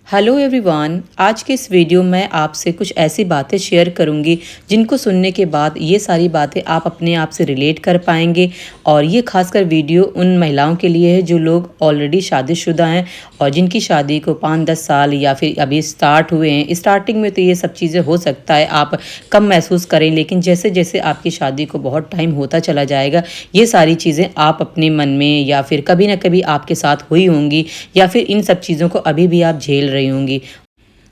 Hello everyone. आज के इस वीडियो में आपसे कुछ ऐसी बातें शेयर करूंगी जिनको सुनने के बाद ये सारी बातें आप अपने आप से रिलेट कर पाएंगे। और ये खासकर वीडियो उन महिलाओं के लिए है जो लोग ऑलरेडी शादीशुदा हैं और जिनकी शादी को 5-10 साल या फिर अभी स्टार्ट हुए हैं। स्टार्टिंग में तो ये सब चीज़ें हो सकता है आप कम महसूस करें, लेकिन जैसे जैसे आपकी शादी को बहुत टाइम होता चला जाएगा ये सारी चीज़ें आप अपने मन में या फिर कभी ना कभी आपके साथ हुई होंगी या फिर इन सब चीज़ों को अभी भी आप झेल रही होंगी।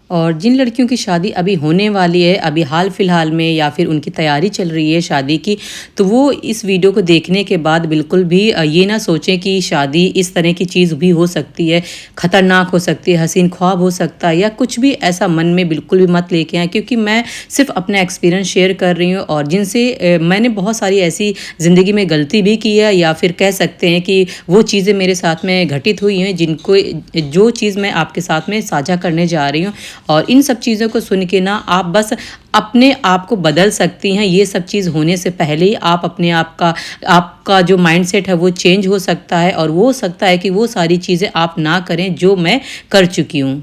और जिन लड़कियों की शादी अभी होने वाली है, अभी हाल फिलहाल में या फिर उनकी तैयारी चल रही है शादी की, तो वो इस वीडियो को देखने के बाद बिल्कुल भी ये ना सोचें कि शादी इस तरह की चीज़ भी हो सकती है, ख़तरनाक हो सकती है, हसीन ख्वाब हो सकता है या कुछ भी ऐसा मन में बिल्कुल भी मत लेके आएँ। क्योंकि मैं सिर्फ अपना एक्सपीरियंस शेयर कर रही हूँ और जिनसे मैंने बहुत सारी ऐसी ज़िंदगी में गलती भी की है या फिर कह सकते हैं कि वो चीज़ें मेरे साथ में घटित हुई हैं जिनको जो चीज़ मैं आपके साथ में साझा करने जा रही हूँ। और इन सब चीज़ों को सुन के ना आप बस अपने आप को बदल सकती हैं। ये सब चीज़ होने से पहले ही आप अपने आपका जो माइंडसेट है वो चेंज हो सकता है और वो हो सकता है कि वो सारी चीज़ें आप ना करें जो मैं कर चुकी हूँ।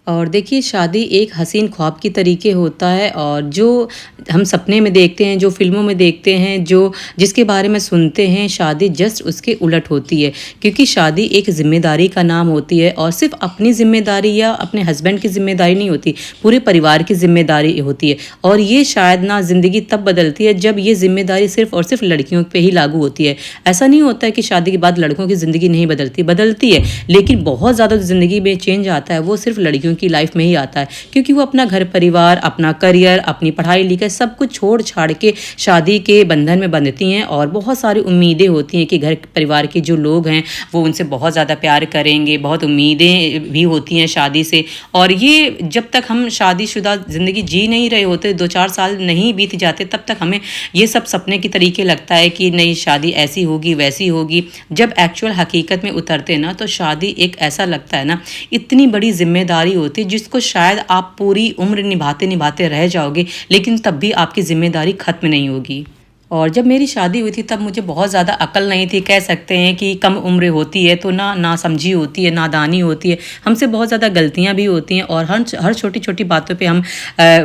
और देखिए, शादी एक हसीन ख्वाब की तरीके होता है और जो हम सपने में देखते हैं, जो फ़िल्मों में देखते हैं, जो जिसके बारे में सुनते हैं, शादी जस्ट उसके उलट होती है। क्योंकि शादी एक ज़िम्मेदारी का नाम होती है और सिर्फ़ अपनी ज़िम्मेदारी या अपने हस्बैंड की ज़िम्मेदारी नहीं होती, पूरे परिवार की ज़िम्मेदारी होती है। और ये शायद ना ज़िंदगी तब बदलती है जब ये ज़िम्मेदारी सिर्फ़ और सिर्फ़ लड़कियों पे ही लागू होती है। ऐसा नहीं होता है कि शादी के बाद लड़कों की ज़िंदगी नहीं बदलती, बदलती है, लेकिन बहुत ज़्यादा ज़िंदगी में चेंज आता है वो सिर्फ़ लड़कियों की लाइफ में ही आता है। क्योंकि वो अपना घर परिवार, अपना करियर, अपनी पढ़ाई लिखाई सब कुछ छोड़ छाड़ के शादी के बंधन में बंधती हैं और बहुत सारी उम्मीदें होती हैं कि घर परिवार के जो लोग हैं वो उनसे बहुत ज़्यादा प्यार करेंगे, बहुत उम्मीदें भी होती हैं शादी से। और ये जब तक हम शादीशुदा ज़िंदगी जी नहीं रहे होते, 2-4 साल नहीं बीत जाते, तब तक हमें ये सब सपने की तरीके लगता है कि नहीं शादी ऐसी होगी वैसी होगी। जब एक्चुअल हकीकत में उतरते ना तो शादी एक ऐसा लगता है ना, इतनी बड़ी जिम्मेदारी होती है जिसको शायद आप पूरी उम्र निभाते निभाते रह जाओगे, लेकिन तब भी आपकी जिम्मेदारी खत्म नहीं होगी। और जब मेरी शादी हुई थी तब मुझे बहुत ज़्यादा अकल नहीं थी। कह सकते हैं कि कम उम्र होती है तो ना समझी होती है, नादानी होती है, हमसे बहुत ज़्यादा गलतियां भी होती हैं और हर छोटी छोटी बातों पे हम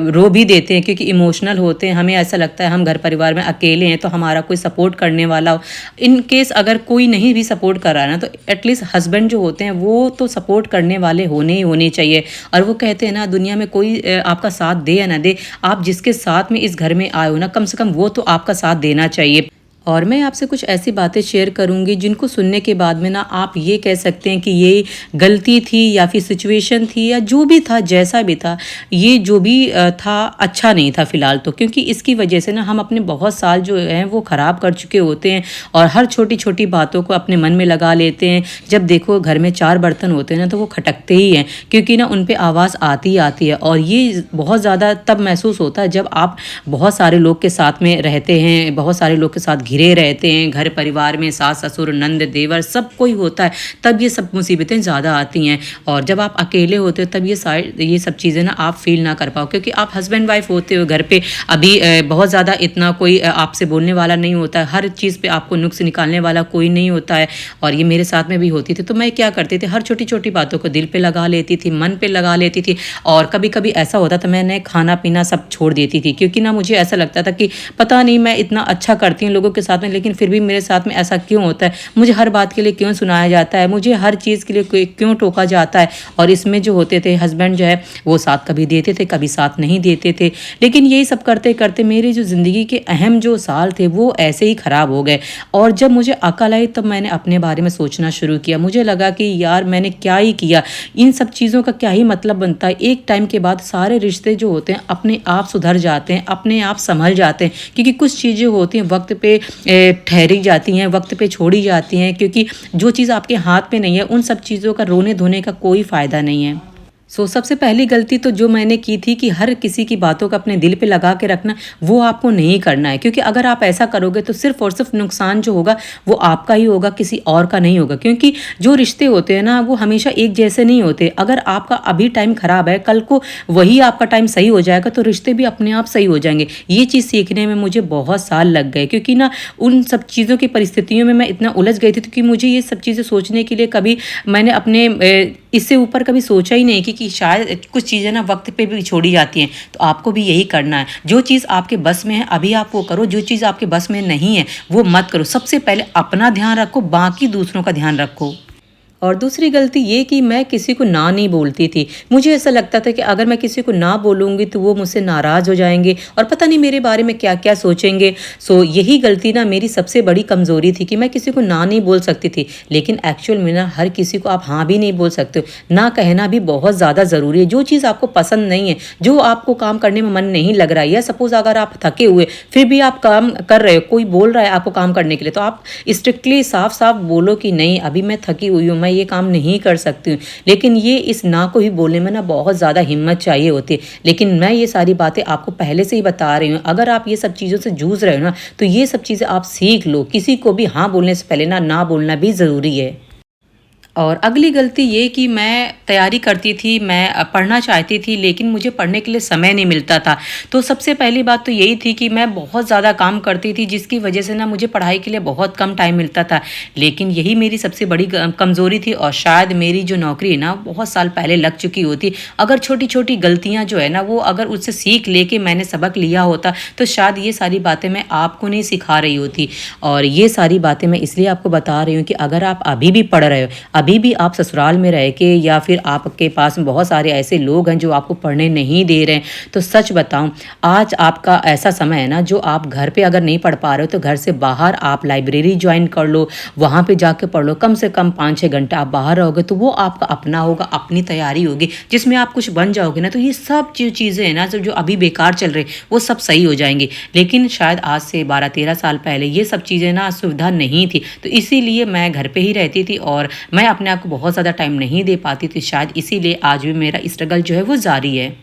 रो भी देते हैं क्योंकि इमोशनल होते हैं। हमें ऐसा लगता है हम घर परिवार में अकेले हैं तो हमारा कोई सपोर्ट करने वाला हो। इन केस अगर कोई नहीं भी सपोर्ट कर रहा है ना तो एटलीस्ट हस्बैंड जो होते हैं वो तो सपोर्ट करने वाले होने ही होने चाहिए। और वो कहते हैं ना, दुनिया में कोई आपका साथ दे या ना दे, आप जिसके साथ में इस घर में आए हो ना, कम से कम वो तो आपका साथ देना चाहिए। और मैं आपसे कुछ ऐसी बातें शेयर करूंगी जिनको सुनने के बाद में ना आप ये कह सकते हैं कि ये गलती थी या फिर सिचुएशन थी या जो भी था, जैसा भी था, ये जो भी था अच्छा नहीं था फ़िलहाल तो। क्योंकि इसकी वजह से ना हम अपने बहुत साल जो हैं वो ख़राब कर चुके होते हैं और हर छोटी छोटी बातों को अपने मन में लगा लेते हैं। जब देखो घर में 4 बर्तन होते हैं ना तो वो खटकते ही हैं, क्योंकि ना उन पर आवाज़ आती ही आती है। और ये बहुत ज़्यादा तब महसूस होता है जब आप बहुत सारे लोग के साथ में रहते हैं, बहुत सारे लोग के साथ घिरे रहते हैं, घर परिवार में सास ससुर नंद देवर सब कोई होता है, तब ये सब मुसीबतें ज़्यादा आती हैं। और जब आप अकेले होते हो तब ये सब चीज़ें ना आप फील ना कर पाओ, क्योंकि आप हस्बैंड वाइफ होते हो घर पे। अभी बहुत ज़्यादा इतना कोई आपसे बोलने वाला नहीं होता है, हर चीज़ पे आपको नुक्स निकालने वाला कोई नहीं होता है। और ये मेरे साथ में भी होती थी। तो मैं क्या करती थी, हर छोटी छोटी बातों को दिल पे लगा लेती थी, मन पे लगा लेती थी। और कभी कभी ऐसा होता था मैंने खाना पीना सब छोड़ देती थी, क्योंकि ना मुझे ऐसा लगता था कि पता नहीं मैं इतना अच्छा करती हूँ लोगों के साथ में, लेकिन फिर भी मेरे साथ में ऐसा क्यों होता है, मुझे हर बात के लिए क्यों सुनाया जाता है, मुझे हर चीज़ के लिए क्यों टोका जाता है। और इसमें जो होते थे हस्बैंड जो है वो साथ कभी देते थे, कभी साथ नहीं देते थे। लेकिन यही सब करते करते मेरी जो ज़िंदगी के अहम जो साल थे वो ऐसे ही ख़राब हो गए। और जब मुझे अकल आई तब मैंने अपने बारे में सोचना शुरू किया। मुझे लगा कि यार मैंने क्या ही किया, इन सब चीज़ों का क्या ही मतलब बनता है। एक टाइम के बाद सारे रिश्ते जो होते हैं अपने आप सुधर जाते हैं, अपने आप संभल जाते हैं, क्योंकि कुछ चीज़ें होती हैं वक्त पे ठहरी जाती हैं, वक्त पे छोड़ी जाती हैं। क्योंकि जो चीज़ आपके हाथ में नहीं है उन सब चीज़ों का रोने धोने का कोई फ़ायदा नहीं है। सबसे पहली गलती तो जो मैंने की थी कि हर किसी की बातों का अपने दिल पे लगा के रखना, वो आपको नहीं करना है। क्योंकि अगर आप ऐसा करोगे तो सिर्फ और सिर्फ नुकसान जो होगा वो आपका ही होगा, किसी और का नहीं होगा। क्योंकि जो रिश्ते होते हैं ना वो हमेशा एक जैसे नहीं होते। अगर आपका अभी टाइम खराब है, कल को वही आपका टाइम सही हो जाएगा तो रिश्ते भी अपने आप सही हो जाएंगे। ये चीज़ सीखने में मुझे बहुत साल लग गए, क्योंकि ना उन सब चीज़ों की परिस्थितियों में मैं इतना उलझ गई थी कि मुझे ये सब चीज़ें सोचने के लिए कभी मैंने अपने इससे ऊपर कभी सोचा ही नहीं कि कि शायद कुछ चीज़ें ना वक्त पे भी छोड़ी जाती हैं, तो आपको भी यही करना है। जो चीज़ आपके बस में है अभी आप वो करो, जो चीज़ आपके बस में नहीं है वो मत करो। सबसे पहले अपना ध्यान रखो, बाकी दूसरों का ध्यान रखो। और दूसरी गलती ये कि मैं किसी को ना नहीं बोलती थी। मुझे ऐसा लगता था कि अगर मैं किसी को ना बोलूँगी तो वो मुझसे नाराज़ हो जाएँगे और पता नहीं मेरे बारे में क्या-क्या सोचेंगे। सो यही गलती ना मेरी सबसे बड़ी कमज़ोरी थी कि मैं किसी को ना नहीं बोल सकती थी। लेकिन एक्चुअल में ना हर किसी को आप हाँ भी नहीं बोल सकते हो। ना कहना भी बहुत ज़्यादा ज़रूरी है। जो चीज़ आपको पसंद नहीं है, जो आपको काम करने में मन नहीं लग रहा है, या सपोज़ अगर आप थके हुए फिर भी आप काम कर रहे हो, कोई बोल रहा है आपको काम करने के लिए, तो आप स्ट्रिक्टली साफ-साफ बोलो कि नहीं अभी मैं थकी हुई हूँ, मैं ये काम नहीं कर सकती हूँ। लेकिन ये इस ना को ही बोलने में ना बहुत ज़्यादा हिम्मत चाहिए होती है। लेकिन मैं ये सारी बातें आपको पहले से ही बता रही हूँ। अगर आप ये सब चीज़ों से जूझ रहे हो ना, तो ये सब चीज़ें आप सीख लो। किसी को भी हाँ बोलने से पहले ना बोलना भी ज़रूरी है। और अगली गलती ये कि मैं तैयारी करती थी, मैं पढ़ना चाहती थी, लेकिन मुझे पढ़ने के लिए समय नहीं मिलता था। तो सबसे पहली बात तो यही थी कि मैं बहुत ज़्यादा काम करती थी, जिसकी वजह से ना मुझे पढ़ाई के लिए बहुत कम टाइम मिलता था। लेकिन यही मेरी सबसे बड़ी कमज़ोरी थी, और शायद मेरी जो नौकरी है ना बहुत साल पहले लग चुकी होती। अगर छोटी-छोटी गलतियाँ जो है ना वो अगर उससे सीख लेके मैंने सबक लिया होता, तो शायद ये सारी बातें मैं आपको नहीं सिखा रही होती। और ये सारी बातें मैं इसलिए आपको बता रही हूँ कि अगर आप अभी भी पढ़ रहे हो, अभी भी आप ससुराल में रह के, या फिर आपके पास बहुत सारे ऐसे लोग हैं जो आपको पढ़ने नहीं दे रहे हैं, तो सच बताऊं, आज आपका ऐसा समय है ना, जो आप घर पे अगर नहीं पढ़ पा रहे हो तो घर से बाहर आप लाइब्रेरी ज्वाइन कर लो, वहाँ पे जाके पढ़ लो। कम से कम 5-6 घंटे आप बाहर रहोगे तो वो आपका अपना होगा, अपनी तैयारी होगी, जिसमें आप कुछ बन जाओगे ना, तो ये सब जो चीज़ें हैं ना जो अभी बेकार चल रही वो सब सही हो जाएंगी। लेकिन शायद आज से 12-13 साल पहले ये सब चीज़ें ना सुविधा नहीं थी, तो इसीलिए मैं घर पे ही रहती थी और मैं अपने आप को बहुत ज़्यादा टाइम नहीं दे पाती थी। शायद इसीलिए आज भी मेरा स्ट्रगल जो है वो जारी है।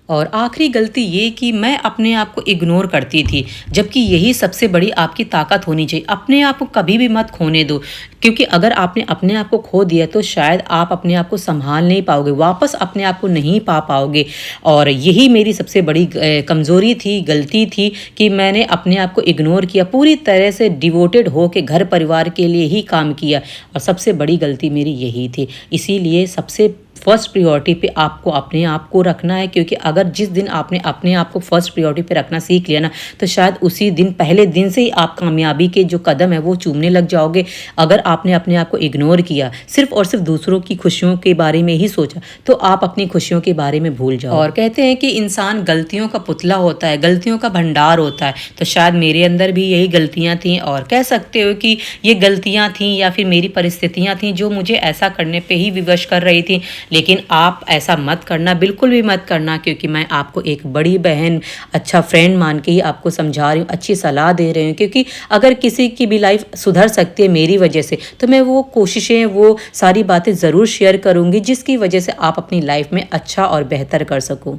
और आखिरी गलती ये कि मैं अपने आप को इग्नोर करती थी, जबकि यही सबसे बड़ी आपकी ताकत होनी चाहिए। अपने आप को कभी भी मत खोने दो, क्योंकि अगर आपने अपने आप को खो दिया तो शायद आप अपने आप को संभाल नहीं पाओगे, वापस अपने आप को नहीं पा पाओगे। और यही मेरी सबसे बड़ी कमज़ोरी थी, गलती थी कि मैंने अपने आप को इग्नोर किया, पूरी तरह से डिवोटेड हो के घर परिवार के लिए ही काम किया, और सबसे बड़ी गलती मेरी यही थी। इसीलिए सबसे फर्स्ट प्रायोरिटी पे आपको अपने आप को रखना है, क्योंकि अगर जिस दिन आपने अपने आप को फर्स्ट प्रायोरिटी पे रखना सीख लिया ना, तो शायद उसी दिन, पहले दिन से ही आप कामयाबी के जो कदम है वो चूमने लग जाओगे। अगर आपने अपने आप को इग्नोर किया, सिर्फ और सिर्फ दूसरों की खुशियों के बारे में ही सोचा, तो आप अपनी खुशियों के बारे में भूल जाओ। और कहते हैं कि इंसान गलतियों का पुतला होता है, गलतियों का भंडार होता है। तो शायद मेरे अंदर भी यही गलतियाँ थीं, और कह सकते हो कि ये गलतियाँ थीं या फिर मेरी परिस्थितियाँ थीं जो मुझे ऐसा करने पर ही विवश कर रही थी। लेकिन आप ऐसा मत करना, बिल्कुल भी मत करना, क्योंकि मैं आपको एक बड़ी बहन, अच्छा फ्रेंड मान के ही आपको समझा रही हूँ, अच्छी सलाह दे रही हूँ। क्योंकि अगर किसी की भी लाइफ सुधर सकती है मेरी वजह से, तो मैं वो कोशिशें, वो सारी बातें ज़रूर शेयर करूँगी जिसकी वजह से आप अपनी लाइफ में अच्छा और बेहतर कर सको।